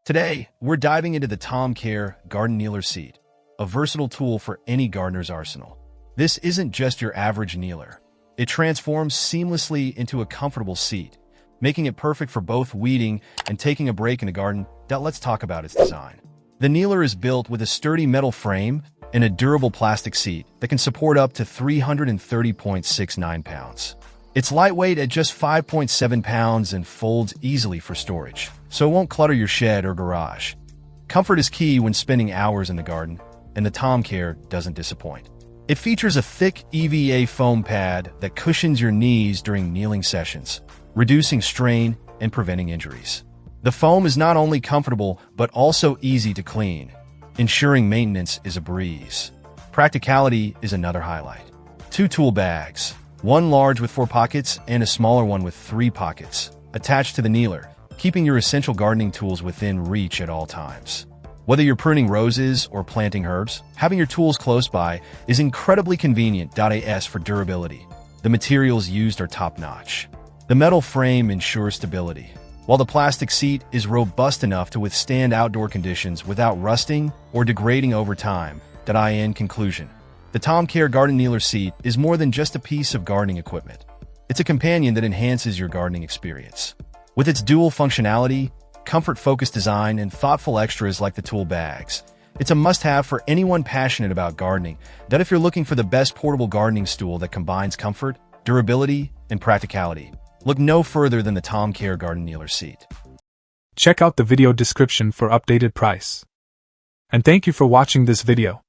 Today, we're diving into the TomCare Garden Kneeler Seat, a versatile tool for any gardener's arsenal. This isn't just your average kneeler. It transforms seamlessly into a comfortable seat, making it perfect for both weeding and taking a break in the garden. Let's talk about its design. The kneeler is built with a sturdy metal frame and a durable plastic seat that can support up to 330.69 pounds. It's lightweight at just 5.7 pounds and folds easily for storage, so it won't clutter your shed or garage. Comfort is key when spending hours in the garden, and the TomCare doesn't disappoint. It features a thick EVA foam pad that cushions your knees during kneeling sessions, reducing strain and preventing injuries. The foam is not only comfortable, but also easy to clean, ensuring maintenance is a breeze. Practicality is another highlight. 2 tool bags, one large with 4 pockets and a smaller one with 3 pockets, attached to the kneeler, keeping your essential gardening tools within reach at all times. Whether you're pruning roses or planting herbs, having your tools close by is incredibly convenient. As for durability, the materials used are top-notch. The metal frame ensures stability, while the plastic seat is robust enough to withstand outdoor conditions without rusting or degrading over time. In conclusion, the TomCare Garden Kneeler Seat is more than just a piece of gardening equipment. It's a companion that enhances your gardening experience. With its dual functionality, comfort-focused design, and thoughtful extras like the tool bags, it's a must-have for anyone passionate about gardening. If you're looking for the best portable gardening stool that combines comfort, durability, and practicality, look no further than the TomCare Garden Kneeler Seat. Check out the video description for updated price. And thank you for watching this video.